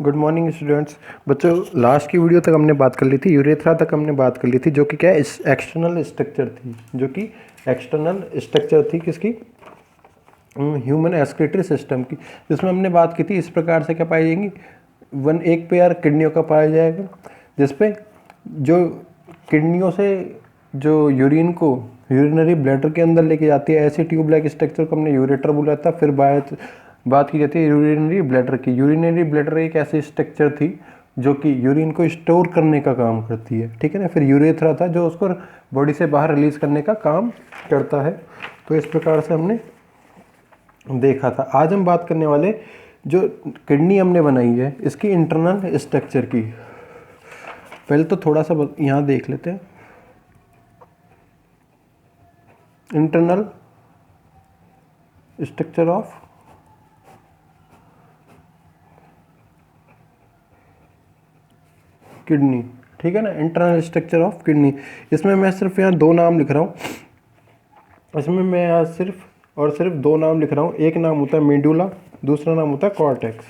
Good morning students. बच्चों, last की video तक हमने बात कर ली थी, यूरेथ्रा तक हमने बात कर ली थी, जो कि क्या एक्सटर्नल स्ट्रक्चर थी, जो कि एक्सटर्नल स्ट्रक्चर थी किसकी? ह्यूमन एक्सक्रीटरी सिस्टम की, जिसमें हमने बात की थी इस प्रकार से क्या पाई जाएंगी, एक पेयर किडनियों का पाया जाएगा, जिसपे जो किडनियों से जो यूरिन को यूरिनरी ब्लैडर के अंदर लेके जाती है, ऐसी ट्यूब लाइक स्ट्रक्चर को हमने यूरेटर बोला था। फिर बात की जाती है यूरिनरी ब्लैडर की। यूरिनरी ब्लैडर एक ऐसी स्ट्रक्चर थी जो कि यूरिन को स्टोर करने का काम करती है, ठीक है ना। फिर यूरेथ्रा था जो उसको बॉडी से बाहर रिलीज करने का काम करता है। तो इस प्रकार से हमने देखा था। आज हम बात करने वाले जो किडनी हमने बनाई है इसकी इंटरनल स्ट्रक्चर की। पहले तो थोड़ा सा यहाँ देख लेते हैं। इंटरनल स्ट्रक्चर ऑफ किडनी, ठीक है ना। इंटरनल स्ट्रक्चर ऑफ किडनी, इसमें मैं सिर्फ यहाँ दो नाम लिख रहा हूँ। इसमें मैं यहाँ सिर्फ और सिर्फ दो नाम लिख रहा हूँ। एक नाम होता है मेडुला, दूसरा नाम होता है कॉर्टेक्स।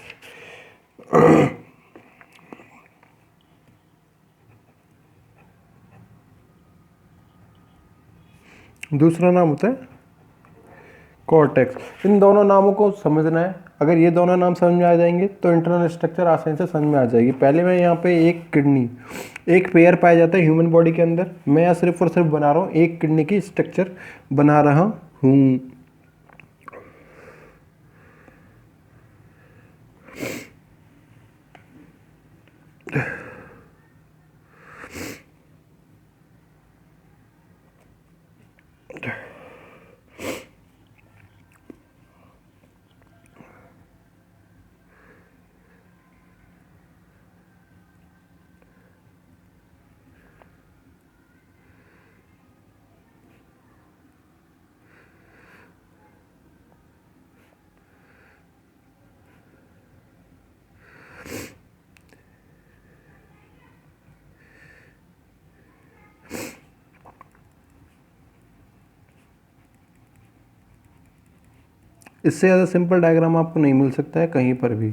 दूसरा नाम होता है कॉर्टेक्स। इन दोनों नामों को समझना है। अगर ये दोनों नाम समझ में आ जाएंगे तो इंटरनल स्ट्रक्चर आसानी से समझ में आ जाएगी। पहले मैं यहाँ पे एक किडनी, एक पेयर पाया जाता है ह्यूमन बॉडी के अंदर। मैं यहाँ सिर्फ और सिर्फ बना रहा हूँ एक किडनी की स्ट्रक्चर बना रहा हूँ। इससे ज़्यादा सिंपल डायग्राम आपको नहीं मिल सकता है कहीं पर भी,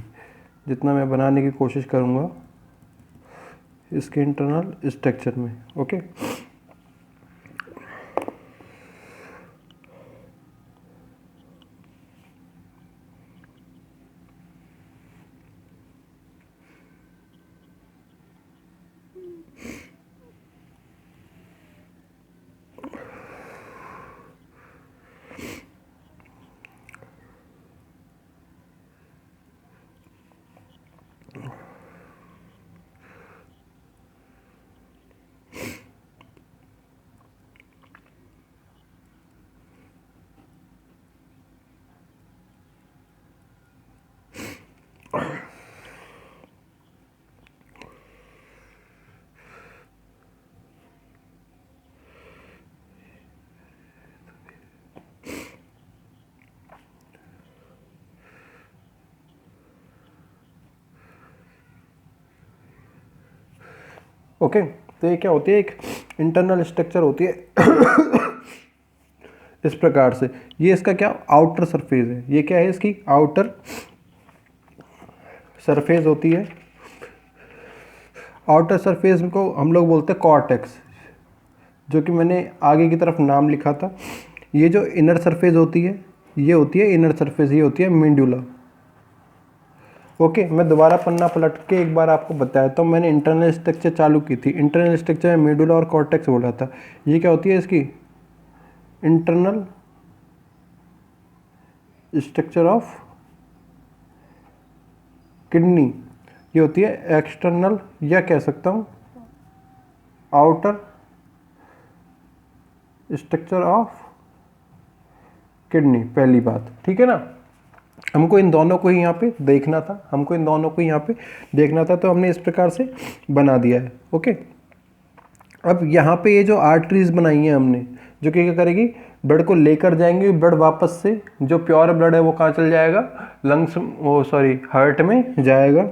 जितना मैं बनाने की कोशिश करूँगा इसके इंटरनल स्ट्रक्चर में। Okay, okay. तो ये क्या होती है, एक इंटरनल स्ट्रक्चर होती है इस प्रकार से। ये इसका क्या आउटर सरफेस है। ये क्या है, इसकी आउटर सरफेस होती है। आउटर सरफेस को हम लोग बोलते हैं कॉर्टेक्स, जो कि मैंने आगे की तरफ नाम लिखा था। ये जो इनर सरफेस होती है, ये होती है इनर सरफेस, ये होती है मेडुला। ओके, मैं दोबारा पन्ना पलट के एक बार आपको बताया तो मैंने इंटरनल स्ट्रक्चर चालू की थी। इंटरनल स्ट्रक्चर में मेडुला और कॉर्टेक्स बोला था। ये क्या होती है, इसकी इंटरनल स्ट्रक्चर ऑफ किडनी। ये होती है एक्सटर्नल, या कह सकता हूँ आउटर स्ट्रक्चर ऑफ किडनी। पहली बात, ठीक है ना। हमको इन दोनों को ही यहाँ पे देखना था, तो हमने इस प्रकार से बना दिया है। ओके, अब यहाँ पे ये जो आर्टरीज बनाई हैं हमने, जो कि क्या करेगी, ब्लड को लेकर जाएंगे। ब्लड वापस से जो प्योर ब्लड है वो कहाँ चल जाएगा, लंग्स, वो सॉरी हार्ट में जाएगा।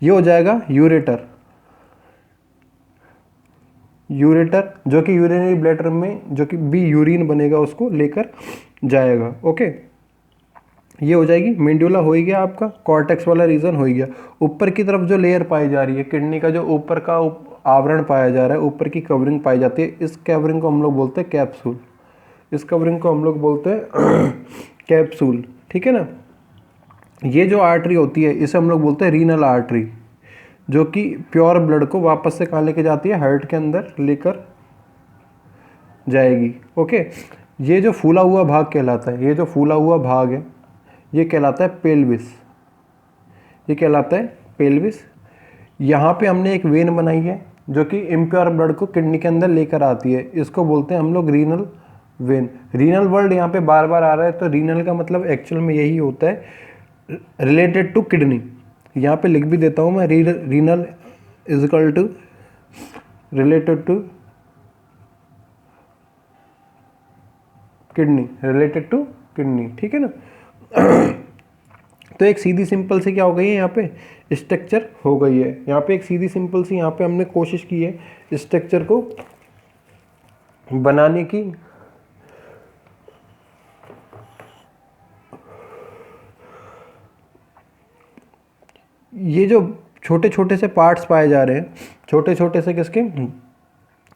ये हो जाएगा यूरेटर। जो कि यूरिनरी ब्लैडर में जो कि भी यूरिन बनेगा उसको लेकर जाएगा। ओके, ये हो जाएगी मेंडुला, हो ही गया आपका कॉर्टेक्स वाला रीजन हो ही गया। ऊपर की तरफ जो लेयर पाई जा रही है किडनी का, जो ऊपर का आवरण पाया जा रहा है, ऊपर की कवरिंग पाई जाती है, इस कवरिंग को हम लोग बोलते हैं कैप्सूल। इस कवरिंग को हम लोग बोलते हैं कैप्सूल, ठीक है ना। ये जो आर्टरी होती है इसे हम लोग बोलते हैं रीनल आर्टरी, जो कि प्योर ब्लड को वापस से कहाँ लेके जाती है, हार्ट के अंदर लेकर जाएगी। ओके, ये जो फूला हुआ भाग कहलाता है, ये जो फूला हुआ भाग है ये कहलाता है पेल्विस, ये कहलाता है पेल्विस। यहाँ पे हमने एक वेन बनाई है जो कि इम्प्योर ब्लड को किडनी के अंदर लेकर आती है, इसको बोलते हैं हम लोग रीनल वेन। रीनल वर्ड यहाँ पे बार बार आ रहा है, तो रीनल का मतलब एक्चुअल में यही होता है रिलेटेड टू किडनी। यहाँ पे लिख भी देता हूँ मैं, renal is equal to related to kidney, related to kidney, ठीक है ना। तो एक सीधी सिंपल सी क्या हो गई है, यहाँ पे स्ट्रक्चर हो गई है। यहाँ पे एक सीधी सिंपल सी यहाँ पे हमने कोशिश की है स्ट्रक्चर को बनाने की। ये जो छोटे छोटे से पार्ट्स पाए जा रहे हैं, छोटे छोटे से किसके,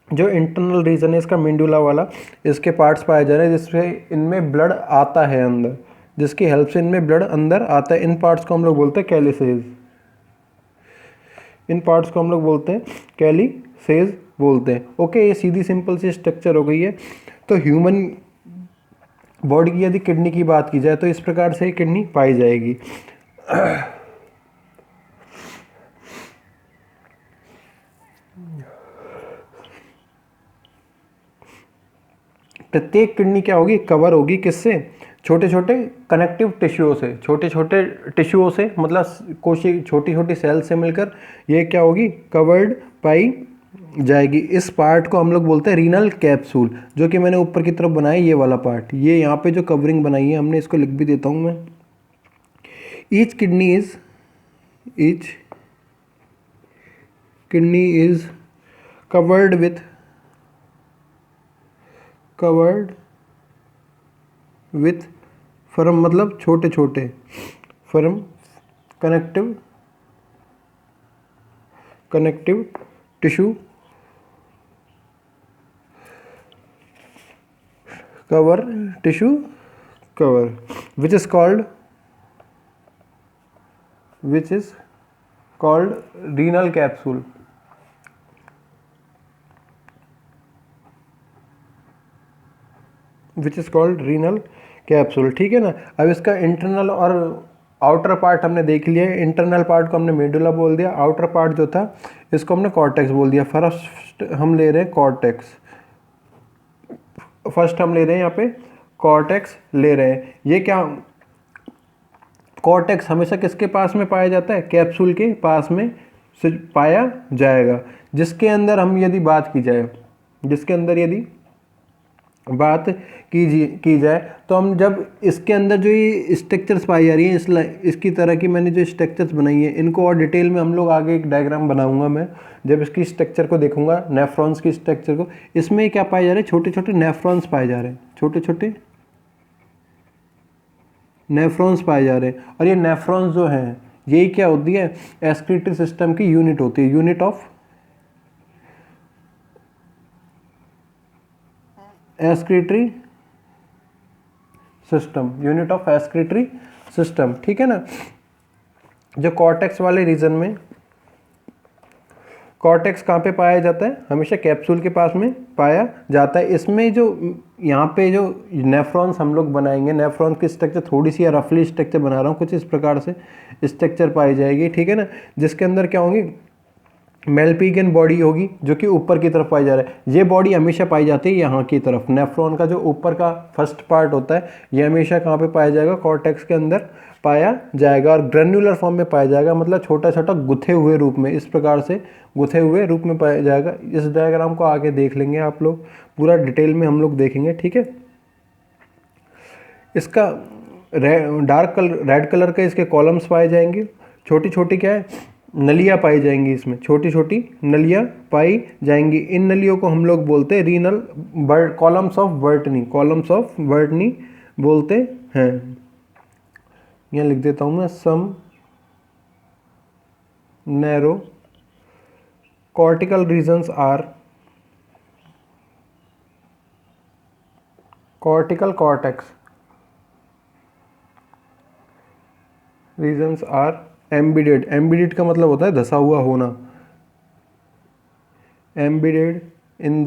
जो इंटरनल रीजन है इसका मेंडुला वाला, इसके पार्ट्स पाए जा रहे हैं जिससे इनमें ब्लड आता है अंदर, जिसकी हेल्प से इनमें ब्लड अंदर आता है। इन पार्ट्स को हम लोग बोलते हैं कैलिसेज, इन पार्ट्स को हम लोग बोलते हैं कैलिसेज बोलते हैं। ओके, ये सीधी सिंपल सी स्ट्रक्चर हो गई है। तो ह्यूमन बॉडी की यदि किडनी की बात की जाए तो इस प्रकार से किडनी पाई जाएगी। प्रत्येक किडनी क्या होगी, कवर होगी किससे, छोटे छोटे कनेक्टिव टिश्यूओं से, छोटे छोटे टिश्यूओं से, मतलब कोशिश छोटी छोटी सेल से मिलकर ये क्या होगी, कवर्ड पाई जाएगी। इस पार्ट को हम लोग बोलते हैं रीनल कैप्सूल, जो कि मैंने ऊपर की तरफ बनाया ये वाला पार्ट। ये यहाँ पे जो कवरिंग बनाई है हमने, इसको लिख भी देता हूँ मैं। Each kidney is covered with firm, मतलब छोटे छोटे firm connective tissue cover which is called renal capsule। Which is called renal capsule, ठीक है ना। अब इसका इंटरनल और आउटर पार्ट हमने देख लिया है। इंटरनल पार्ट को हमने मेडुला बोल दिया, आउटर पार्ट जो था इसको हमने कॉर्टेक्स बोल दिया। फर्स्ट हम ले रहे हैं कॉर्टेक्स, फर्स्ट हम ले रहे हैं यहाँ पे कॉर्टेक्स ले रहे हैं। ये क्या, कॉर्टेक्स हमेशा किसके पास में पाया जाता है, कैप्सूल के पास में से पाया जाएगा। जिसके अंदर हम यदि बात की जाए, जिसके अंदर यदि बात की जाए तो हम जब इसके अंदर जो ये स्ट्रक्चर्स पाई जा रही हैं, इसकी तरह की मैंने जो स्ट्रक्चर्स बनाई है, इनको और डिटेल में हम लोग आगे एक डायग्राम बनाऊंगा मैं, जब इसकी स्ट्रक्चर को देखूंगा, नेफ्रॉन्स की स्ट्रक्चर को। इसमें क्या पाए जा रहे हैं, छोटे छोटे नेफ्रॉन्स पाए जा रहे हैं, छोटे छोटे नेफ्रॉन्स पाए जा रहे हैं। और ये नेफ्रॉन्स जो हैं यही क्या होती है, एक्सक्रीटरी सिस्टम की यूनिट होती है, unit of excretory system, unit of excretory system, ठीक है ना। जो कॉर्टेक्स वाले रीजन में, कॉर्टेक्स कहाँ पे पाया जाता है, हमेशा कैप्सूल के पास में पाया जाता है। इसमें जो यहाँ पे जो नेफ्रॉन्स हम लोग बनाएंगे, नेफ्रॉन्स की स्ट्रक्चर थोड़ी सी रफली स्ट्रक्चर बना रहा हूँ, कुछ इस प्रकार से स्ट्रक्चर पाई जाएगी, ठीक है ना। जिसके अंदर क्या होंगी, मेलपिगियन बॉडी होगी जो कि ऊपर की तरफ पाई जा रहा है। ये बॉडी हमेशा पाई जाती है यहाँ की तरफ, नेफ्रॉन का जो ऊपर का फर्स्ट पार्ट होता है ये हमेशा कहाँ पे पाया जाएगा, कॉर्टेक्स के अंदर पाया जाएगा। और ग्रेन्युलर फॉर्म में पाया जाएगा, मतलब छोटा छोटा गुथे हुए रूप में, इस प्रकार से गुथे हुए रूप में पाया जाएगा। इस डायग्राम को आगे देख लेंगे आप लोग, पूरा डिटेल में हम लोग देखेंगे, ठीक है। इसका रेड कलर के इसके कॉलम्स पाए जाएंगे, छोटी छोटी क्या है, नलियाँ पाई जाएंगी, इसमें छोटी छोटी नलियाँ पाई जाएंगी। इन नलियों को हम लोग बोलते हैं renal columns of Bertini, columns of Bertini बोलते हैं। यहाँ लिख देता हूँ मैं, some narrow cortical regions are, cortical cortex regions are embedded. Embedded का मतलब होता है धसा हुआ होना, embedded in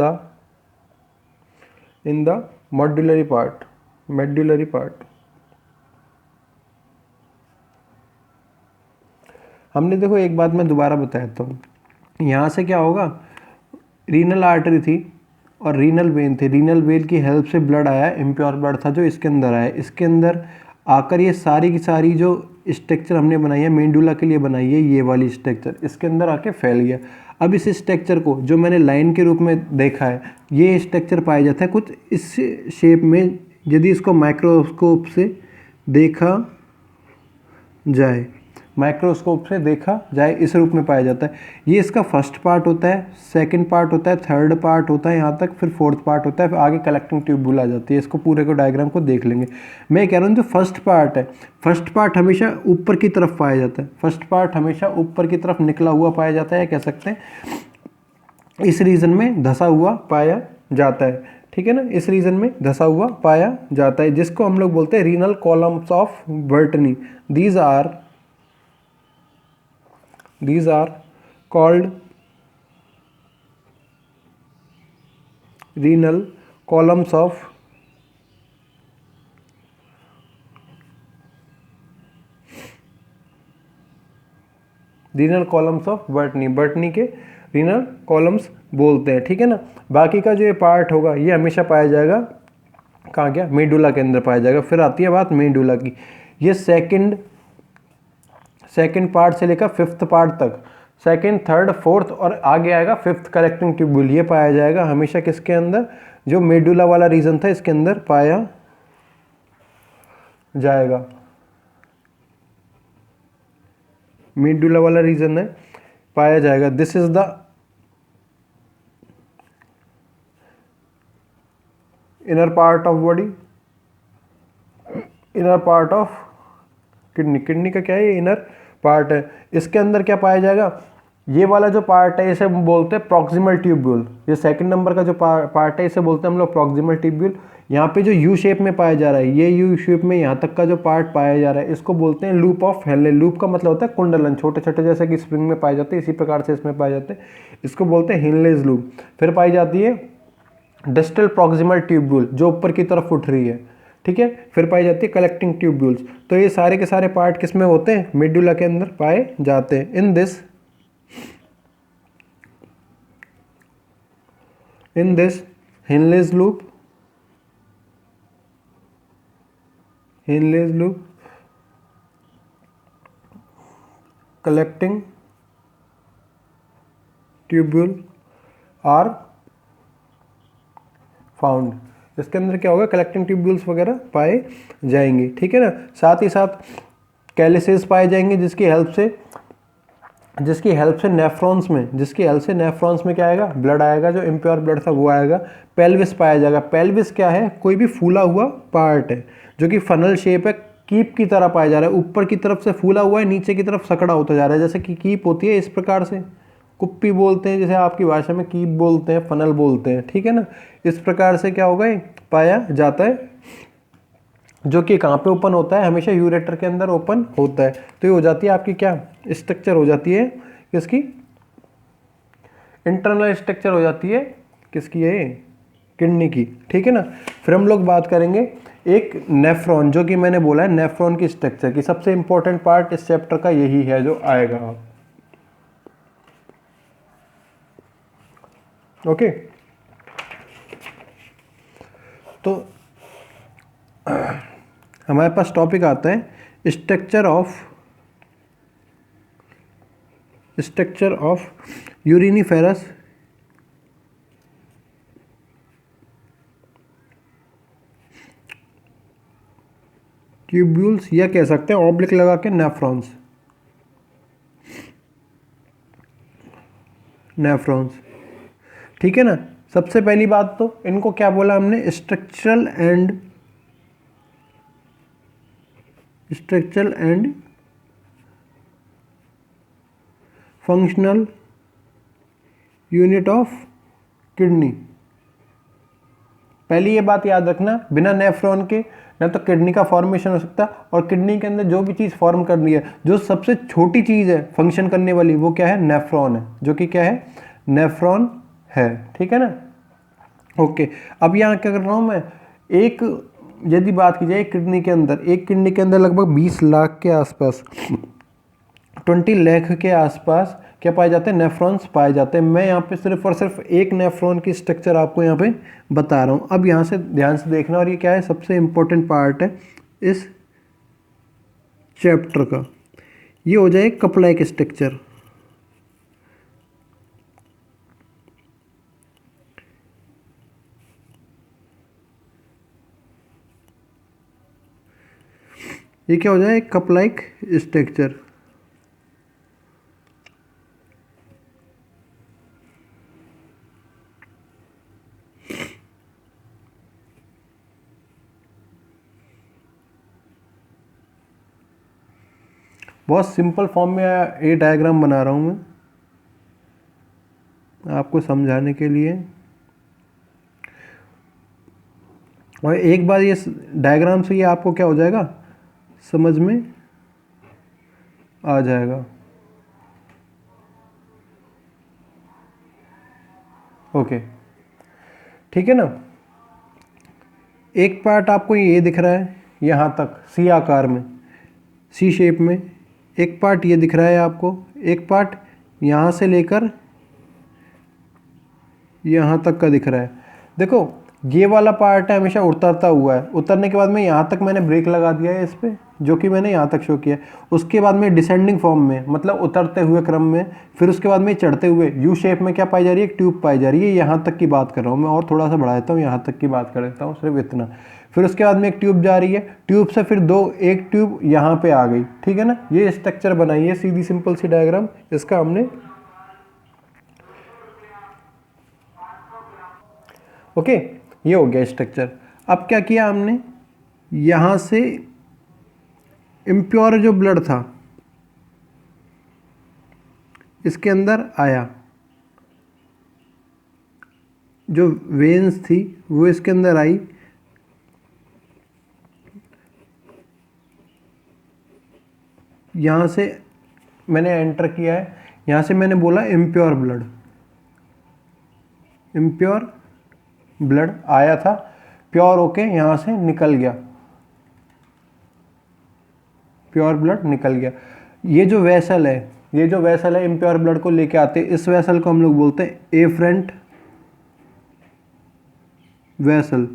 the medullary part, medullary part. हमने देखो एक बात मैं दोबारा बताता हूँ, यहाँ से क्या होगा, रीनल आर्टरी थी और रीनल वेन थे, रीनल वेन की हेल्प से ब्लड आया, इम्प्योर ब्लड था जो इसके अंदर आया, इसके अंदर आकर ये सारी की सारी जो स्ट्रक्चर हमने बनाई है मेंडुला के लिए बनाई है, ये वाली स्ट्रक्चर इसके अंदर आके फैल गया। अब इस स्ट्रक्चर को जो मैंने लाइन के रूप में देखा है, ये स्ट्रक्चर पाया जाता है कुछ इस शेप में, यदि इसको माइक्रोस्कोप से देखा जाए, माइक्रोस्कोप से देखा जाए इस रूप में पाया जाता है। ये इसका फर्स्ट पार्ट होता है, सेकंड पार्ट होता है, थर्ड पार्ट होता है यहाँ तक, फिर फोर्थ पार्ट होता है, फिर आगे कलेक्टिंग ट्यूब्यूल आ जाती है। इसको पूरे को डायग्राम को देख लेंगे। मैं कह रहा हूँ जो फर्स्ट पार्ट है, फर्स्ट पार्ट हमेशा ऊपर की तरफ पाया जाता है, फर्स्ट पार्ट हमेशा ऊपर की तरफ निकला हुआ पाया जाता है, कह सकते हैं इस रीजन में धसा हुआ पाया जाता है, ठीक है ना, इस रीजन में धसा हुआ पाया जाता है, जिसको हम लोग बोलते हैं renal columns of Bertini. These are called renal columns of Bertini. Bertini के रीनल कॉलम्स बोलते हैं, ठीक है ना। बाकी का जो ये पार्ट होगा ये हमेशा पाया जाएगा कहाँ, क्या, मेडुला के अंदर पाया जाएगा। फिर आती है बात मेडुला की, ये सेकंड पार्ट से लेकर फिफ्थ पार्ट तक, सेकंड, थर्ड, फोर्थ और आगे आएगा फिफ्थ कलेक्टिंग ट्यूब्यूल, ये पाया जाएगा हमेशा किसके अंदर, जो मेडुला वाला रीजन था इसके अंदर पाया जाएगा। मेडुला वाला रीजन है, पाया जाएगा। This is the inner part of body, inner part of kidney. Kidney का क्या है, ये इनर पार्ट है। इसके अंदर क्या पाया जाएगा, ये वाला जो पार्ट है इसे हम बोलते हैं प्रॉक्सिमल ट्यूब्यूल। ये सेकंड नंबर का जो पार्ट है इसे बोलते हैं हम लोग प्रॉक्सिमल ट्यूब्यूल। यहाँ पे जो यू शेप में पाया जा रहा है, ये यू शेप में यहाँ तक का जो पार्ट पाया जा रहा है इसको बोलते हैं लूप ऑफ हेनले। लूप का मतलब होता है कुंडलन, छोटे छोटे जैसे कि स्प्रिंग में पाए जाते हैं, इसी प्रकार से इसमें पाए जाते हैं, इसको बोलते हैं हेनलेज लूप। फिर पाई जाती है डिस्टल प्रॉक्सिमल ट्यूब्यूल जो ऊपर की तरफ उठ रही है, ठीक है। फिर पाई जाती है कलेक्टिंग ट्यूब्यूल्स। तो ये सारे के सारे पार्ट किस में होते हैं, मेडुला के अंदर पाए जाते हैं। In this Henle's loop, collecting tubule are found. इसके अंदर क्या होगा, कलेक्टिंग ट्यूब्यूल्स वगैरह पाए जाएंगे, ठीक है ना। साथ ही साथ कैलिसेस पाए जाएंगे जिसकी हेल्प से नेफ्रॉन्स में क्या आएगा, ब्लड आएगा, जो इम्प्योर ब्लड था वो आएगा। पेल्विस पाया जाएगा। पेल्विस क्या है, कोई भी फूला हुआ पार्ट है जो कि फनल शेप है, कीप की तरह पाया जा रहा है, ऊपर की तरफ से फूला हुआ है, नीचे की तरफ सकड़ा होता जा रहा है, जैसे कि कीप होती है इस प्रकार से, कुप्पी बोलते हैं जैसे आपकी भाषा में, कीप बोलते हैं, फनल बोलते हैं, ठीक है ना। इस प्रकार से क्या होगा, ये पाया जाता है, जो कि कहाँ पे ओपन होता है, हमेशा यूरेटर के अंदर ओपन होता है। तो ये हो जाती है आपकी क्या स्ट्रक्चर हो जाती है किसकी, इंटरनल स्ट्रक्चर हो जाती है किसकी, ये किडनी की, ठीक है ना। फिर हम लोग बात करेंगे एक नेफ्रॉन, जो कि मैंने बोला है नेफ्रॉन की स्ट्रक्चर की, सबसे इंपॉर्टेंट पार्ट इस चैप्टर का यही है जो आएगा, ओके। तो हमारे पास टॉपिक आता है स्ट्रक्चर ऑफ यूरिनिफेरस ट्यूब्यूल्स, या कह सकते हैं ऑब्लिक लगा के नेफ्रॉन्स, ठीक है ना। सबसे पहली बात तो इनको क्या बोला हमने, structural and structural and functional unit of kidney. पहली ये बात याद रखना, बिना नेफ्रॉन के ना तो किडनी का फॉर्मेशन हो सकता, और किडनी के अंदर जो भी चीज़ फॉर्म करनी है, जो सबसे छोटी चीज़ है फंक्शन करने वाली, वो क्या है? नेफ्रॉन है, जो कि क्या है? नेफ्रॉन है। ठीक है ना? ओके, अब यहाँ क्या कर रहा हूँ मैं, एक यदि बात की जाए किडनी के अंदर, एक किडनी के अंदर लगभग 20 लाख के आसपास, 20 लाख के आसपास क्या पाए जाते हैं? नेफ्रॉन्स पाए जाते हैं। मैं यहाँ पे सिर्फ और सिर्फ एक नेफ्रॉन की स्ट्रक्चर आपको यहाँ पे बता रहा हूँ। अब यहाँ से ध्यान से देखना, और ये क्या है? सबसे इम्पोर्टेंट पार्ट है इस चैप्टर का। ये हो जाए कप लाइक स्ट्रक्चर। ये क्या हो जाए? Cup like structure. बहुत सिंपल फॉर्म में ये डायग्राम बना रहा हूँ मैं आपको समझाने के लिए, और एक बार ये डायग्राम से ये आपको क्या हो जाएगा? समझ में आ जाएगा। ओके, ठीक है ना? एक पार्ट आपको ये दिख रहा है यहाँ तक, सी आकार में, सी शेप में। एक पार्ट ये दिख रहा है आपको, एक पार्ट यहाँ से लेकर यहाँ तक का दिख रहा है। देखो, ये वाला पार्ट है हमेशा उतरता हुआ है, उतरने के बाद में यहाँ तक मैंने ब्रेक लगा दिया है इस पर, जो कि मैंने यहाँ तक शो किया। उसके बाद में डिसेंडिंग फॉर्म में, मतलब उतरते हुए क्रम में, फिर उसके बाद में चढ़ते हुए यू शेप में क्या पाई जा रही है? एक ट्यूब पाई जा रही है। यहाँ तक की बात कर रहा हूँ मैं, और थोड़ा सा बढ़ा देता हूँ, यहाँ तक की बात कर देता हूँ, सिर्फ इतना। फिर उसके बाद में एक ट्यूब जा रही है, ट्यूब से फिर एक ट्यूब यहाँ पे आ गई। ठीक है ना? ये स्ट्रक्चर बनाई है, सीधी सिंपल सी डायग्राम इसका हमने। ओके, ये हो गया स्ट्रक्चर। अब क्या किया हमने? यहाँ से इम्प्योर जो ब्लड था इसके अंदर आया, जो वेन्स थी वो इसके अंदर आई, यहाँ से मैंने एंटर किया है, यहाँ से मैंने बोला इम्प्योर ब्लड, इम्प्योर ब्लड आया था, प्योर होके यहाँ से निकल गया, प्योर ब्लड निकल गया। ये जो वेसल है, ये जो वेसल है इम्प्योर ब्लड को लेके आते, इस वेसल को हम लोग बोलते हैं एफरेंट वेसल।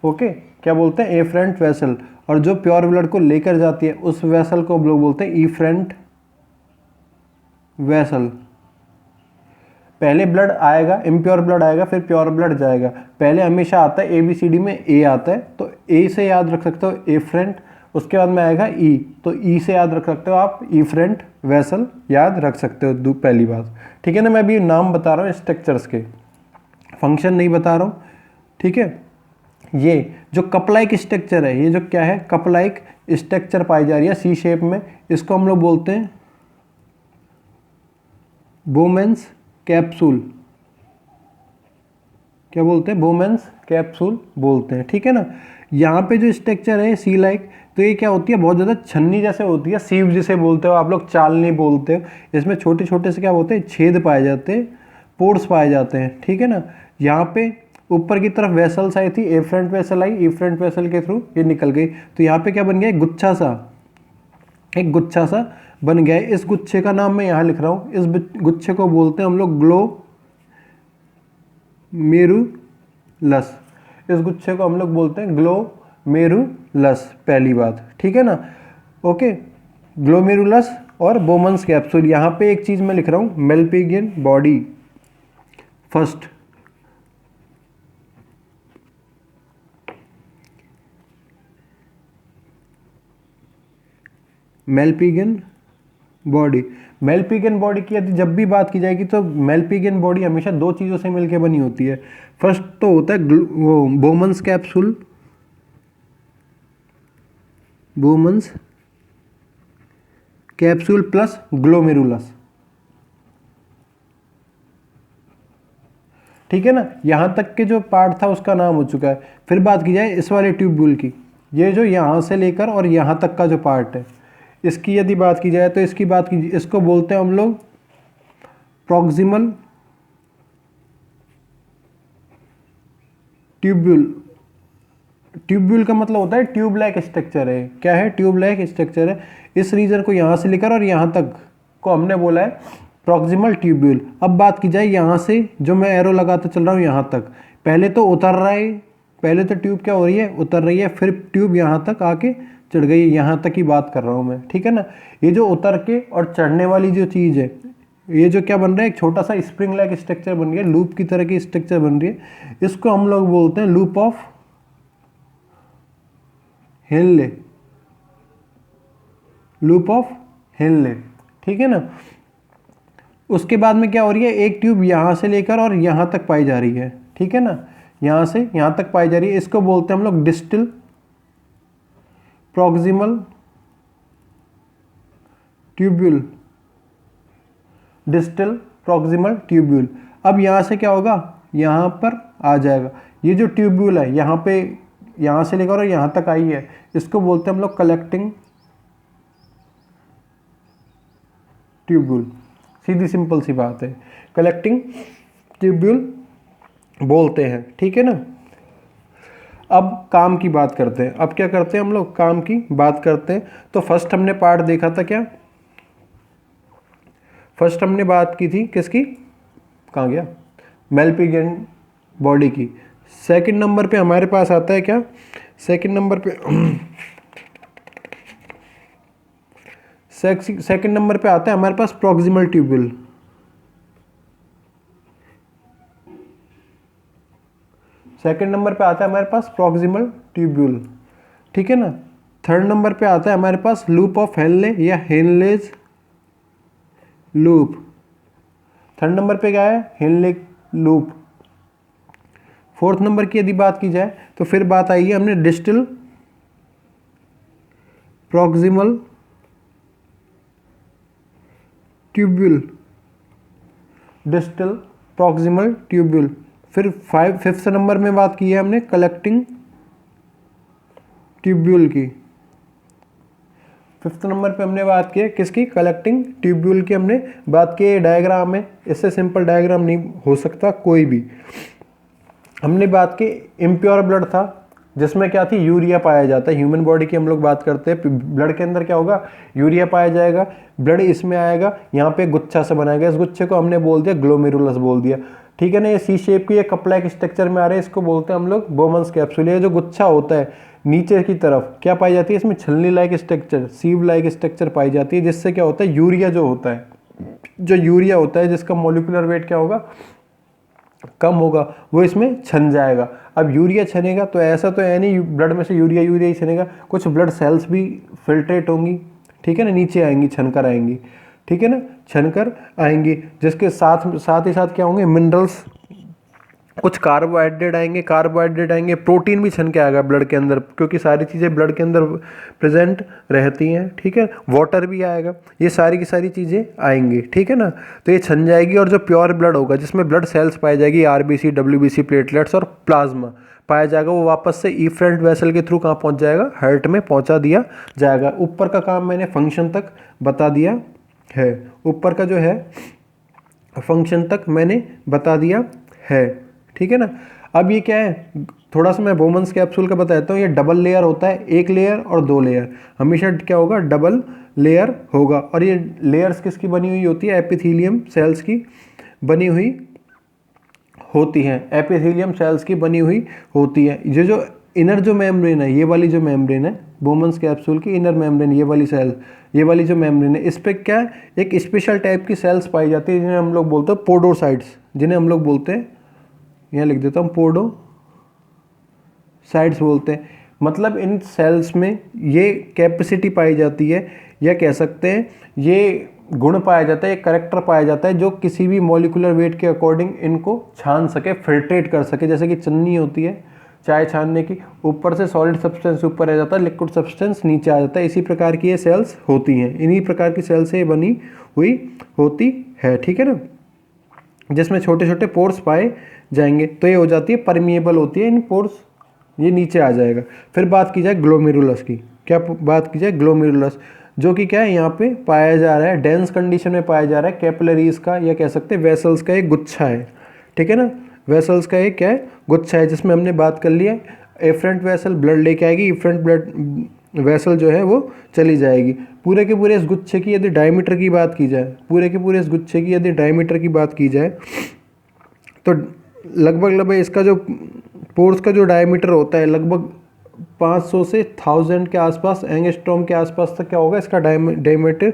ओके, क्या बोलते हैं? Afferent vessel. और जो प्योर ब्लड को लेकर जाती है उस वेसल को हम लोग बोलते हैं इफरेंट वेसल। पहले ब्लड आएगा, इम्प्योर ब्लड आएगा, फिर प्योर ब्लड जाएगा। पहले हमेशा आता है ABCD में ए आता है, तो ए से याद रख सकते हो एफरेंट, उसके बाद में आएगा ई, तो ई से याद रख सकते हो आप इफरेंट वेसल, याद रख सकते हो पहली बात। ठीक है ना? मैं अभी नाम बता रहा हूँ स्ट्रक्चर्स के, फंक्शन नहीं बता रहा हूँ। ठीक है? ये जो कप लाइक स्ट्रक्चर है, ये जो क्या है? कप लाइक स्ट्रक्चर पाई जा रही है सी शेप में, इसको हम लोग बोलते हैं बोमेंस कैप्सूल। क्या बोलते हैं? बोमेंस कैप्सूल बोलते हैं। ठीक है ना? यहाँ पे जो स्ट्रक्चर है सी लाइक, तो ये क्या होती है? बहुत ज़्यादा छन्नी जैसे होती है, सीव जिसे बोलते हो आप लोग, चालनी बोलते हो। इसमें छोटे छोटे से क्या होते हैं? छेद पाए जाते हैं, पोर्स पाए जाते हैं। ठीक है ना? यहाँ पे ऊपर की तरफ वेसल्स आई थी, एफरेंट वेसल आई, एफरेंट वेसल के थ्रू ये निकल गई, तो यहाँ पे क्या बन गया? गुच्छा सा, एक गुच्छा सा बन गया है। इस गुच्छे का नाम मैं यहाँ लिख रहा हूँ, इस गुच्छे को बोलते हैं हम लोग ग्लोमेरुलस। इस गुच्छे को हम लोग बोलते हैं ग्लोमेरुलस, पहली बात। ठीक है ना? ओके, ग्लोमेरुलस और बोमन्स कैप्सूल। यहाँ पे एक चीज़ मैं लिख रहा हूँ, Malpighian body first, Malpighian body. Malpighian body की यदि जब भी बात की जाएगी तो मेलपिगियन बॉडी हमेशा दो चीज़ों से मिलकर बनी होती है। फर्स्ट तो होता है वो Bowman's capsule, Bowman's capsule plus glomerulus. ठीक है ना, यहां तक के जो पार्ट था उसका नाम हो चुका है। फिर बात की जाए इस वाले ट्यूब्यूल की, ये जो यहां से लेकर और यहां तक का जो पार्ट है, इसकी यदि बात की जाए तो इसको बोलते हैं हम लोग प्रॉक्सिमल ट्यूब्यूल। ट्यूब्यूल का मतलब होता है ट्यूब लाइक स्ट्रक्चर है। क्या है? ट्यूब लाइक स्ट्रक्चर है। इस रीजन को यहां से लेकर और यहां तक को हमने बोला है प्रॉक्सिमल ट्यूब्यूल। अब बात की जाए यहां से जो मैं एरो लगाता चल रहा हूं यहां तक, पहले तो उतर रहा है, पहले तो ट्यूब क्या हो रही है? उतर रही है, फिर ट्यूब यहां तक आके चढ़ गई है। यहां तक की बात कर रहा हूं मैं, ठीक है ना। ये जो उतर के और चढ़ने वाली जो चीज है, ये जो क्या बन रहा है? एक छोटा सा स्प्रिंग लाइक स्ट्रक्चर बन गया, लूप की तरह की स्ट्रक्चर बन रही है। इसको हम लोग बोलते हैं loop of Henle, loop of Henle, ठीक है ना। उसके बाद में क्या हो रही है? एक ट्यूब यहां से लेकर और यहां तक पाई जा रही है, ठीक है ना, यहां से यहां तक पाई जा रही है। इसको बोलते हैं हम लोग distal proximal tubule, distal proximal tubule. अब यहां से क्या होगा? यहां पर आ जाएगा। ये जो ट्यूब्यूल है यहां पे, यहां से लेकर और यहां तक आई है, इसको बोलते हैं हम लोग कलेक्टिंग ट्यूब्यूल। सीधी सिंपल सी बात है, कलेक्टिंग ट्यूब्यूल बोलते हैं, ठीक है ना। अब काम की बात करते हैं। अब क्या करते हैं हम लोग? काम की बात करते हैं। तो फर्स्ट हमने पार्ट देखा था क्या? फर्स्ट हमने बात की थी किसकी? कहाँ गया? मेलपिगियन बॉडी की। सेकंड नंबर पे हमारे पास आता है क्या? सेकंड नंबर पे सेकंड नंबर पे आता है हमारे पास प्रॉक्सिमल ट्यूब्यूल। सेकंड नंबर पे आता है हमारे पास प्रॉक्सिमल ट्यूब्यूल, ठीक है ना। थर्ड नंबर पे आता है हमारे पास लूप ऑफ हेनले या हेनलेज लूप। थर्ड नंबर पे क्या है? Henle loop. फोर्थ नंबर की यदि बात की जाए तो फिर बात आई है हमने distal proximal tubule, distal proximal tubule. फिर फिफ्थ नंबर में बात की है हमने कलेक्टिंग ट्यूब्यूल की। फिफ्थ नंबर पे हमने बात की है किसकी? कलेक्टिंग ट्यूब्यूल की हमने बात की है। डायग्राम है, इससे सिंपल डायग्राम नहीं हो सकता कोई भी। हमने बात की इम्प्योर ब्लड था जिसमें क्या थी? यूरिया पाया जाता है। ह्यूमन बॉडी की हम लोग बात करते हैं, ब्लड के अंदर क्या होगा? यूरिया पाया जाएगा। ब्लड इसमें आएगा, यहाँ पे गुच्छा से बनाएगा, इस गुच्छे को हमने बोल दिया ग्लोमेरुलस बोल दिया, ठीक है ना। ये सी शेप की, ये कप लाइक स्ट्रक्चर में आ रहे हैं, इसको बोलते हैं हम लोग बोमन्स कैप्सूल। ये जो गुच्छा होता है नीचे की तरफ क्या पाई जाती है? इसमें छलनी लाइक स्ट्रक्चर, सीव लाइक स्ट्रक्चर पाई जाती है, जिससे क्या होता है? यूरिया जो होता है, जो यूरिया होता है जिसका मॉलिक्यूलर वेट क्या होगा? कम होगा, वो इसमें छन जाएगा। अब यूरिया छनेगा तो ऐसा तो है नहीं ब्लड में से यूरिया ही छनेगा, कुछ ब्लड सेल्स भी फिल्ट्रेट होंगी, ठीक है ना, नीचे आएंगी, छनकर आएंगी, ठीक है ना, छनकर आएंगी। जिसके साथ ही साथ क्या होंगे? मिनरल्स, कुछ कार्बोहाइड्रेट आएंगे, प्रोटीन भी छन के आएगा ब्लड के अंदर, क्योंकि सारी चीज़ें ब्लड के अंदर प्रेजेंट रहती हैं, ठीक है। वाटर भी आएगा, ये सारी की सारी चीज़ें आएंगी, ठीक है ना। तो ये छन जाएगी और जो प्योर ब्लड होगा जिसमें ब्लड सेल्स पाई जाएगी, आरबीसी, डब्ल्यूबीसी, प्लेटलेट्स और प्लाज्मा पाया जाएगा, वो वापस से इफरेंट वेसल के थ्रू कहाँ पहुँच जाएगा? हार्ट में पहुँचा दिया जाएगा। ऊपर का काम मैंने फंक्शन तक बता दिया है, ऊपर का जो है फंक्शन तक मैंने बता दिया है, ठीक है ना। अब ये क्या है? थोड़ा सा मैं बोमन्स कैप्सूल का बताता हूँ। ये डबल लेयर होता है, एक लेयर और दो लेयर, हमेशा क्या होगा? डबल लेयर होगा। और ये लेयर्स किसकी बनी हुई होती है? एपिथेलियम सेल्स की बनी हुई होती हैं, एपिथेलियम सेल्स की बनी हुई होती है। ये जो इनर जो मेम्ब्रेन है, ये वाली जो मेम्ब्रेन है बोमन्स कैप्सूल की इनर मेम्ब्रेन, ये वाली सेल, ये वाली जो मेम्ब्रेन है, इस पर क्या है? एक स्पेशल टाइप की सेल्स पाई जाती है जिन्हें हम लोग बोलते हैं पोडोसाइट्स, जिन्हें हम लोग बोलते हैं, यहाँ लिख देता हूँ, पोडोसाइट्स बोलते हैं। मतलब इन सेल्स में ये कैपेसिटी पाई जाती है, या कह सकते हैं ये गुण पाया जाता है, एक करेक्टर पाया जाता है जो किसी भी मॉलिक्यूलर वेट के अकॉर्डिंग इनको छान सके, फिल्ट्रेट कर सके। जैसे कि चन्नी होती है, चाय छानने की, ऊपर से सॉलिड सब्सटेंस ऊपर आ जाता है, लिक्विड सब्सटेंस नीचे आ जाता है। इसी प्रकार की ये सेल्स होती हैं, इन्हीं प्रकार की सेल्स से बनी हुई होती है, ठीक है ना, जिसमें छोटे छोटे पोर्स पाए जाएंगे। तो ये हो जाती है परमिएबल होती है, इन पोर्स ये नीचे आ जाएगा। फिर बात की जाए ग्लोमेरुलस की, क्या बात की जाए ग्लोमेरुलस, जो कि क्या है यहाँ पे पाया जा रहा है, डेंस कंडीशन में पाया जा रहा है, कैपिलरीज का या कह सकते हैं वेसल्स का एक गुच्छा है, ठीक है ना, वेसल्स का एक क्या है गुच्छा है, जिसमें हमने बात कर लिया एफरेंट वेसल ब्लड लेके आएगी, इफरेंट ब्लड वेसल जो है वो चली जाएगी। पूरे के पूरे इस गुच्छे की यदि डायमीटर की बात की जाए, पूरे के पूरे इस गुच्छे की यदि डायमीटर की बात की जाए तो लगभग इसका जो पोर्स का जो डायमीटर होता है लगभग 500 से 1000 के आसपास, एंगस्ट्रॉम के आसपास तक क्या होगा इसका डायमीटर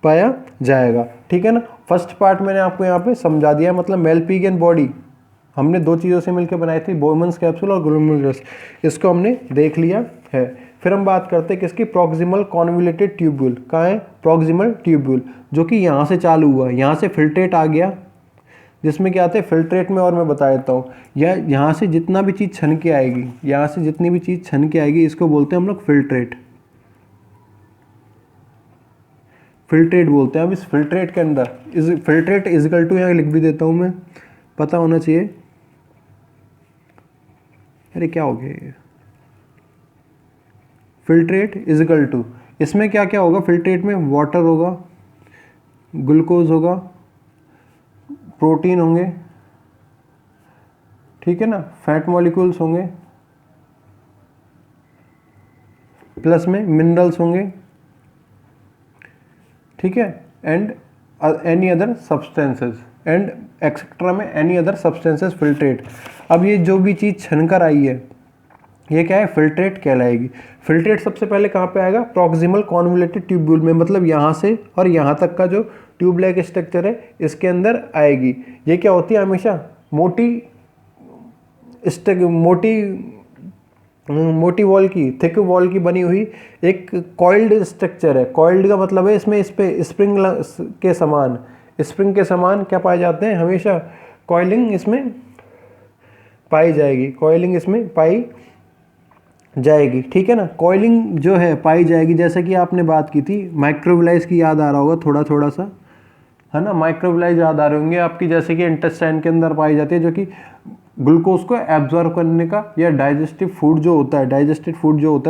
पाया जाएगा, ठीक है ना। फर्स्ट पार्ट मैंने आपको यहाँ पे समझा दिया, मतलब मेलपिगियन बॉडी हमने दो चीज़ों से मिलकर बनाई थी, बोयमन्स कैप्सूल और ग्लोमेरुलस, इसको हमने देख लिया है। फिर हम बात करते हैं किसकी, प्रॉक्सिमल कॉन्वोल्यूटेड ट्यूब्यूल। कहाँ है प्रॉक्सिमल ट्यूब्यूल, जो कि यहाँ से चालू हुआ, यहाँ से फिल्ट्रेट आ गया, जिसमें क्या आते हैं फिल्ट्रेट में, और मैं बता देता हूँ, यहाँ से जितना भी चीज़ छन के आएगी, यहाँ से जितनी भी चीज़ छन के आएगी इसको बोलते हैं हम लोग फिल्ट्रेट, फिल्ट्रेट बोलते हैं। अब इस फिल्ट्रेट के अंदर फिल्ट्रेट इजिकल टू यहाँ लिख भी देता हूँ मैं, पता होना चाहिए। अरे क्या हो गया ये, फिल्ट्रेट इजिकल टू, इसमें क्या क्या होगा, फिल्ट्रेट में वाटर होगा, ग्लूकोज होगा, प्रोटीन होंगे, ठीक है ना, फैट मॉलिक्यूल्स होंगे, प्लस में मिनरल्स होंगे, ठीक है, and any other substances and etcetera में एनी अदर सब्सटेंसेस फिल्ट्रेट। अब ये जो भी चीज़ छनकर आई है ये क्या है, फिल्ट्रेट कहलाएगी। फिल्ट्रेट सबसे पहले कहाँ पे आएगा, प्रॉक्सिमल कॉन्वोल्यूटेड ट्यूब्यूल में, मतलब यहाँ से और यहाँ तक का जो ट्यूब लाइक स्ट्रक्चर है इसके अंदर आएगी। ये क्या होती है, हमेशा मोटी वॉल की, थिक वॉल की बनी हुई एक कॉइल्ड स्ट्रक्चर है। कॉइल्ड का मतलब है इसमें इस पे स्प्रिंग के समान क्या पाए जाते हैं, हमेशा कॉइलिंग इसमें पाई जाएगी, कॉइलिंग इसमें पाई जाएगी, ठीक है ना। कॉइलिंग जो है पाई जाएगी, जैसे कि आपने बात की थी माइक्रोविलाइज की, याद आ रहा होगा थोड़ा थोड़ा सा, है ना, माइक्रोविलाइज याद आ रहे होंगे आपकी, जैसे कि इंटेस्टाइन के अंदर पाई जाती है, जो कि ग्लूकोज को एब्जॉर्व करने का या डाइजेस्टिव फूड जो होता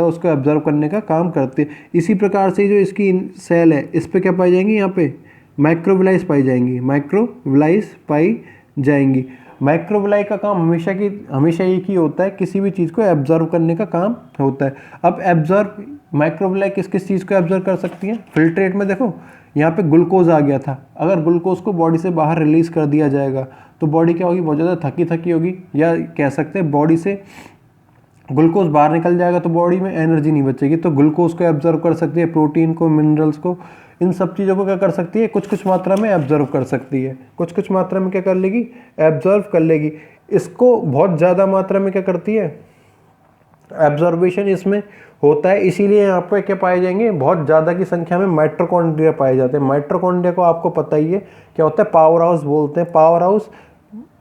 है उसको एब्जॉर्व करने का काम करते हैं। इसी प्रकार से जो इसकी सेल है इस पे क्या पाई जाएंगी, यहाँ पे माइक्रोविलाइज पाई जाएंगी। माइक्रोविलाई का काम हमेशा एक ही होता है, किसी भी चीज़ को एब्जॉर्व करने का काम होता है। अब एब्जॉर्व माइक्रोविलाई किस किस चीज़ को एब्जॉर्व कर सकती है, फिल्ट्रेट में देखो यहाँ पे ग्लूकोज आ गया था, अगर ग्लूकोज को बॉडी से बाहर रिलीज कर दिया जाएगा तो बॉडी क्या होगी, बहुत ज़्यादा थकी होगी, या कह सकते हैं बॉडी से ग्लूकोज बाहर निकल जाएगा तो बॉडी में एनर्जी नहीं बचेगी, तो ग्लूकोज को एब्जॉर्व कर सकती है, प्रोटीन को, मिनरल्स को, इन सब चीज़ों को क्या कर सकती है, कुछ कुछ मात्रा में एब्जॉर्व कर सकती है, कुछ कुछ मात्रा में क्या कर लेगी, एब्जॉर्व कर लेगी। इसको बहुत ज़्यादा मात्रा में क्या करती है, एब्जॉर्बेशन इसमें होता है, इसीलिए यहाँ पे क्या पाए जाएंगे, बहुत ज़्यादा की संख्या में माइटोकॉन्ड्रिया पाए जाते हैं। माइटोकॉन्ड्रिया को आपको पता ही है क्या होता है, पावर हाउस बोलते हैं। पावर हाउस,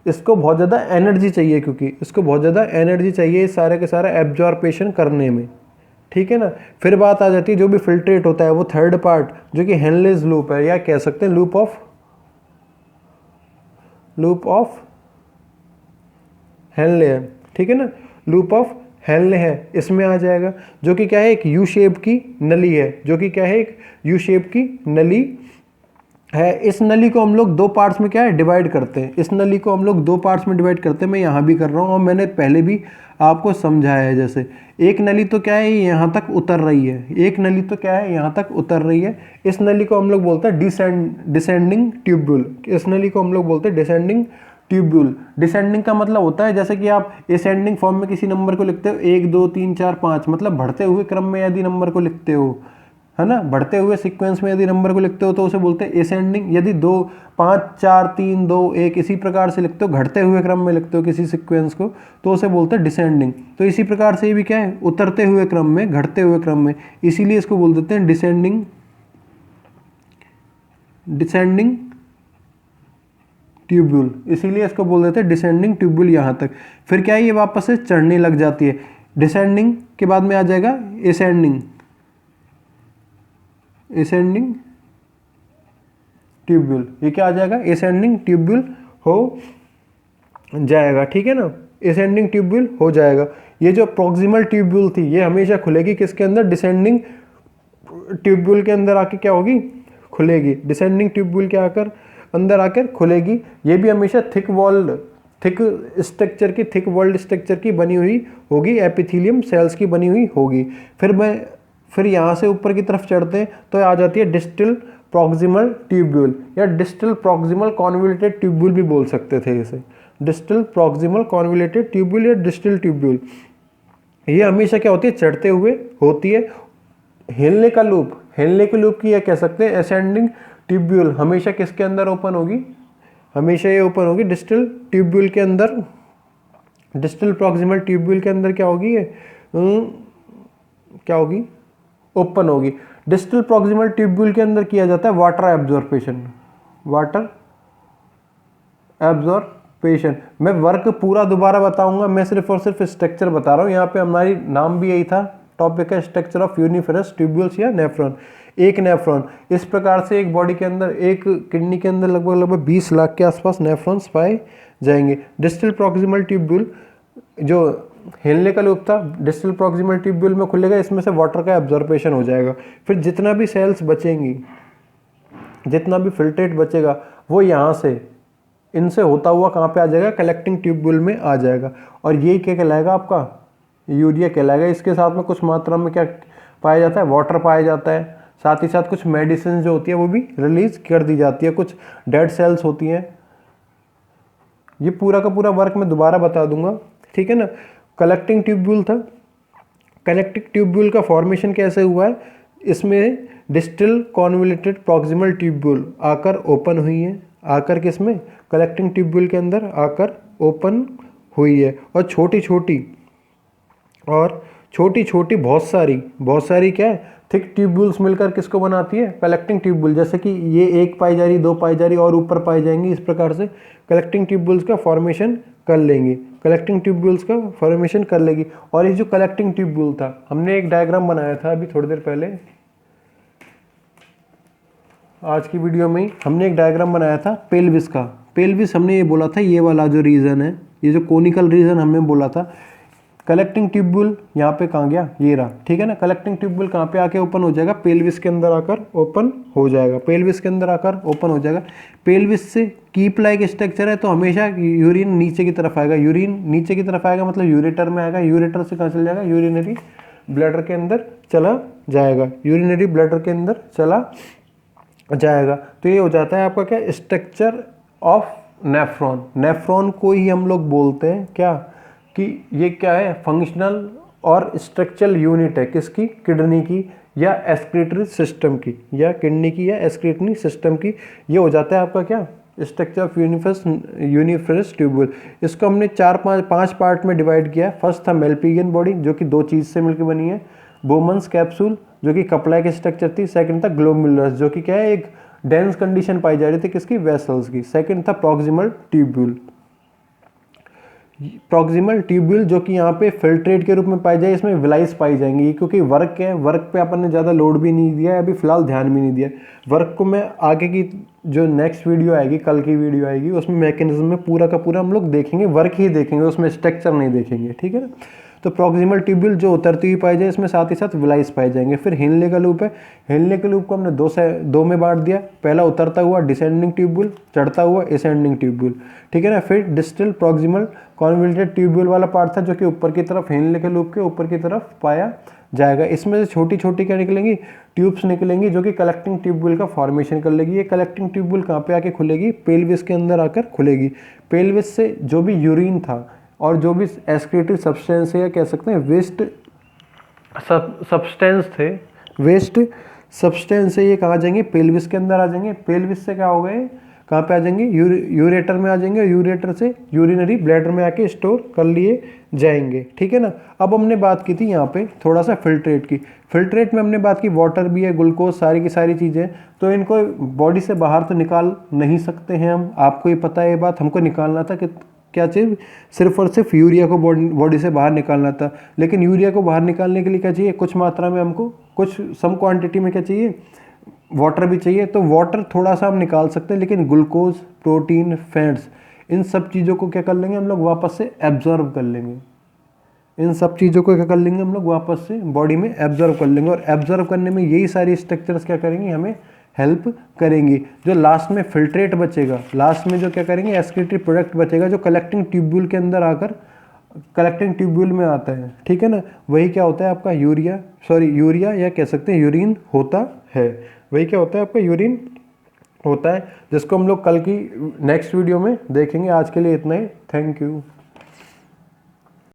इसको बहुत ज़्यादा एनर्जी चाहिए, क्योंकि इसको बहुत ज़्यादा एनर्जी चाहिए सारे के सारे एब्जॉर्बेशन करने में, ठीक है ना। फिर बात आ जाती है जो भी फिल्ट्रेट होता है वो थर्ड पार्ट जो कि हेनलेस लूप है, या कह सकते हैं लूप ऑफ हेनले है, ठीक है ना, लूप ऑफ हेनले है, इसमें आ जाएगा, जो कि क्या है, एक यू शेप की नली है, एक यू शेप की नली है। इस नली को हम लोग दो पार्ट्स में क्या है, डिवाइड करते हैं। मैं यहाँ भी कर रहा हूँ और मैंने पहले भी आपको समझाया है। जैसे एक नली तो क्या है, यहाँ तक उतर रही है, इस नली को हम लोग बोलते हैं डिसेंडिंग ट्यूब्यूल। डिसेंडिंग का मतलब होता है, जैसे कि आप असेंडिंग फॉर्म में किसी नंबर को लिखते हो 1 2 3 4 5, मतलब बढ़ते हुए क्रम में यदि नंबर को लिखते हो, है ना, बढ़ते हुए सीक्वेंस में यदि नंबर को लिखते हो तो उसे बोलते हैं असेंडिंग। यदि 2 5 4 3 2 1 इसी प्रकार से लिखते हो, घटते हुए क्रम में लिखते हो किसी सीक्वेंस को, तो उसे बोलते हैं डिसेंडिंग। तो इसी प्रकार से ये भी क्या है, उतरते हुए क्रम में, घटते हुए क्रम में, इसीलिए इसको बोल देते हैं डिसेंडिंग ट्यूब्यूल, इसीलिए इसको बोल देते हैं डिसेंडिंग ट्यूब्यूल यहाँ तक। फिर क्या है, ये वापस से चढ़ने लग जाती है। डिसेंडिंग के बाद में आ जाएगा असेंडिंग, असेंडिंग ट्यूब्यूल। ये क्या आ जाएगा, असेंडिंग ट्यूब्यूल हो जाएगा, ठीक है ना, असेंडिंग ट्यूब्यूल हो जाएगा। ये जो प्रॉक्सिमल ट्यूब्यूल थी ये हमेशा खुलेगी किसके अंदर, डिसेंडिंग ट्यूब्यूल के अंदर आके क्या होगी, खुलेगी। डिसेंडिंग ट्यूब्यूल के आकर अंदर आकर खुलेगी। ये भी हमेशा थिक वॉल्ड, थिक स्ट्रक्चर की, थिक वॉल्ड स्ट्रक्चर की बनी हुई होगी, एपिथेलियम सेल्स की बनी हुई होगी। फिर यहाँ से ऊपर की तरफ चढ़ते हैं तो आ जाती है डिस्टल प्रॉक्सिमल ट्यूब्यूल, या डिस्टल प्रॉक्सिमल कॉन्वोल्यूटेड ट्यूब्यूल भी बोल सकते थे इसे, डिस्टल प्रॉक्सिमल कॉन्वोल्यूटेड ट्यूब्यूल या डिस्टल ट्यूब्यूल। ये हमेशा क्या होती है, चढ़ते हुए होती है। हिलने का लूप, हिलने के लूप की यह कह सकते हैं असेंडिंग ट्यूब्यूल हमेशा किसके अंदर ओपन होगी, हमेशा ये ओपन होगी डिस्टल ट्यूब्यूल के अंदर। डिस्टल प्रॉक्सिमल ट्यूब्यूल के अंदर क्या होगी, ये क्या होगी, ओपन होगी। डिस्टल प्रॉक्सिमल ट्यूब्यूल के अंदर किया जाता है वाटर एब्जॉर्प्शन, वाटर एब्जॉर्प्शन। मैं वर्क पूरा दोबारा बताऊंगा, मैं सिर्फ और सिर्फ स्ट्रक्चर बता रहा हूँ। यहाँ पे हमारी नाम भी यही था, टॉपिक है स्ट्रक्चर ऑफ यूनिफेरस ट्यूब्यूल्स या नेफ्रॉन। एक नेफ्रॉन, इस प्रकार से एक बॉडी के अंदर, एक किडनी के अंदर लगभग 20 लाख के आसपास नेफ्रॉन्स पाए जाएंगे। डिस्टल प्रॉक्सिमल ट्यूब्यूल जो हिलने का लूप था, डिस्टल प्रॉक्सिमल ट्यूब्यूल में खुलेगा, इसमें से वाटर का एब्जॉर्प्शन हो जाएगा। फिर जितना भी सेल्स बचेंगी, जितना भी फिल्ट्रेट बचेगा, वो यहाँ से इनसे होता हुआ कहाँ पे आ जाएगा, कलेक्टिंग ट्यूब्यूल में आ जाएगा। और यही क्या कहलाएगा, आपका यूरिया कहलाएगा। इसके साथ में कुछ मात्रा में क्या पाया जाता है, वाटर पाया जाता है। साथ ही साथ कुछ मेडिसिन जो होती है वो भी रिलीज कर दी जाती है, कुछ डेड सेल्स होती हैं। ये पूरा का पूरा वर्क मैं दोबारा बता दूंगा, ठीक है ना। कलेक्टिंग ट्यूब्यूल था, कलेक्टिंग ट्यूब्यूल का फॉर्मेशन कैसे हुआ है, इसमें डिस्टल कॉन्वोल्यूटेड प्रॉक्सिमल ट्यूब्यूल आकर ओपन हुई है, आकर किसमें, कलेक्टिंग ट्यूब्यूल के अंदर आकर ओपन हुई है। और छोटी छोटी बहुत सारी क्या है, थिक ट्यूब्यूल्स मिलकर किसको बनाती है, कलेक्टिंग ट्यूब्यूल। जैसे कि ये एक पाई जा रही, दो पाई जा रही और ऊपर पाई जाएंगी, इस प्रकार से कलेक्टिंग ट्यूब्यूल्स का फॉर्मेशन कर लेंगी, कलेक्टिंग ट्यूब्यूल्स का फॉर्मेशन कर लेगी। और ये जो कलेक्टिंग ट्यूब्यूल था, हमने एक डायग्राम बनाया था अभी थोड़ी देर पहले, आज की वीडियो में ही हमने एक डायग्राम बनाया था पेल्विस का। पेल्विस हमने ये बोला था, ये वाला जो रीजन है, ये जो कोनिकल रीजन हमने बोला था, कलेक्टिंग ट्यूब्यूल यहाँ पे कहाँ गया, ये रहा, ठीक है ना। कलेक्टिंग ट्यूब्यूल कहाँ पे आके ओपन हो जाएगा, पेल्विस के अंदर आकर ओपन हो जाएगा, पेल्विस के अंदर आकर ओपन हो जाएगा। पेल्विस से कीप लाइक स्ट्रक्चर है, तो हमेशा यूरिन नीचे की तरफ आएगा, यूरिन नीचे की तरफ आएगा मतलब यूरेटर में आएगा, यूरेटर से कहाँ चल जाएगा, यूरिनरी ब्लैडर के अंदर चला जाएगा, यूरिनरी ब्लैडर के अंदर चला जाएगा। तो ये हो जाता है आपका क्या, स्ट्रक्चर ऑफ नेफ्रॉन। नेफ्रॉन को ही हम लोग बोलते हैं क्या, कि ये क्या है, फंक्शनल और स्ट्रक्चरल यूनिट है किसकी, किडनी की या एक्सक्रीटरी सिस्टम की, या किडनी की या एक्सक्रीटरी सिस्टम की। ये हो जाता है आपका क्या, स्ट्रक्चर ऑफ यूनिफेरस ट्यूब्यूल। इसको हमने पांच पार्ट में डिवाइड किया। फर्स्ट था मेल्पिगियन बॉडी, जो कि दो चीज़ से मिलकर बनी है, बोमन्स कैप्सूल जो कि कपड़ा की स्ट्रक्चर थी, सेकंड था ग्लोमेरुलस जो कि क्या है, एक डेंस कंडीशन पाई जा रही थी किसकी, वेसल्स की। सेकंड था प्रॉक्सिमल ट्यूब्यूल, प्रॉक्सिमल ट्यूब्यूल जो कि यहाँ पे फिल्ट्रेट के रूप में पाई जाए, इसमें विलाइस पाई जाएंगी। क्योंकि वर्क है, वर्क पे अपन ने ज़्यादा लोड भी नहीं दिया है, अभी फिलहाल ध्यान भी नहीं दिया। वर्क को मैं आगे की जो नेक्स्ट वीडियो आएगी, कल की वीडियो आएगी, उसमें मैकेनिज्म में पूरा का पूरा हम लोग देखेंगे, वर्क ही देखेंगे, उसमें स्ट्रक्चर नहीं देखेंगे, ठीक है ना। तो प्रॉक्सिमल ट्यूब्यूल जो उतरती हुई पाई जाए, इसमें साथ ही साथ विलाइस पाए जाएंगे। फिर हिलने का लूप है, हिलने के लूप को हमने दो में बांट दिया। पहला उतरता हुआ डिसेंडिंग ट्यूब्यूल, चढ़ता हुआ असेंडिंग ट्यूब्यूल, ठीक है ना। फिर डिस्टल प्रॉक्सिमल कॉन्वोल्यूटेड ट्यूब्यूल वाला पार्ट था जो कि ऊपर की तरफ, हिलने के लूप के ऊपर की तरफ पाया जाएगा। इसमें से छोटी छोटी क्या निकलेंगी, ट्यूब्स निकलेंगी जो कि कलेक्टिंग ट्यूब्यूल का फॉर्मेशन कर लेगी। ये कलेक्टिंग ट्यूब्यूल कहाँ पे आके खुलेगी, पेल्विस के अंदर आकर खुलेगी। पेल्विस से जो भी यूरिन था और जो भी एक्सक्रीटरी सब्सटेंस है, या कह सकते हैं वेस्ट सब्सटेंस थे, वेस्ट सब्सटेंस से ये कहाँ जाएंगे, पेल्विस के अंदर आ जाएंगे। पेल्विस से क्या हो गए, कहाँ पे आ जाएंगे, यूरेटर में आ जाएंगे, यूरेटर से यूरिनरी ब्लैडर में आके स्टोर कर लिए जाएंगे, ठीक है ना। अब हमने बात की थी यहाँ पे थोड़ा सा फिल्ट्रेट की। फिल्ट्रेट में हमने बात की वाटर भी है, ग्लूकोज, सारी की सारी चीज़ें, तो इनको बॉडी से बाहर तो निकाल नहीं सकते हैं हम, आपको ये पता है ये बात। हमको निकालना था कि क्या चीज़, सिर्फ और सिर्फ यूरिया को बॉडी से बाहर निकालना था। लेकिन यूरिया को बाहर निकालने के लिए क्या चाहिए, कुछ मात्रा में हमको, कुछ सम क्वांटिटी में क्या चाहिए, वाटर भी चाहिए। तो वाटर थोड़ा सा हम निकाल सकते हैं, लेकिन ग्लूकोज, प्रोटीन, फैट्स, इन सब चीज़ों को क्या कर लेंगे हम लोग, वापस से एब्जॉर्ब कर लेंगे। इन सब चीज़ों को क्या कर लेंगे हम लोग, वापस से बॉडी में एब्जॉर्ब कर लेंगे। और एब्जॉर्ब करने में यही सारी स्ट्रक्चर्स क्या करेंगी, हमें हेल्प करेंगी। जो लास्ट में फिल्ट्रेट बचेगा, लास्ट में जो क्या करेंगे, एक्सक्रीटरी प्रोडक्ट बचेगा, जो कलेक्टिंग ट्यूब्यूल के अंदर आकर कलेक्टिंग ट्यूब्यूल में आता है, ठीक है ना। वही क्या होता है आपका यूरिया या कह सकते हैं यूरिन होता है। वही क्या होता है आपका, यूरिन होता है, जिसको हम लोग कल की नेक्स्ट वीडियो में देखेंगे। आज के लिए इतना ही, थैंक यू।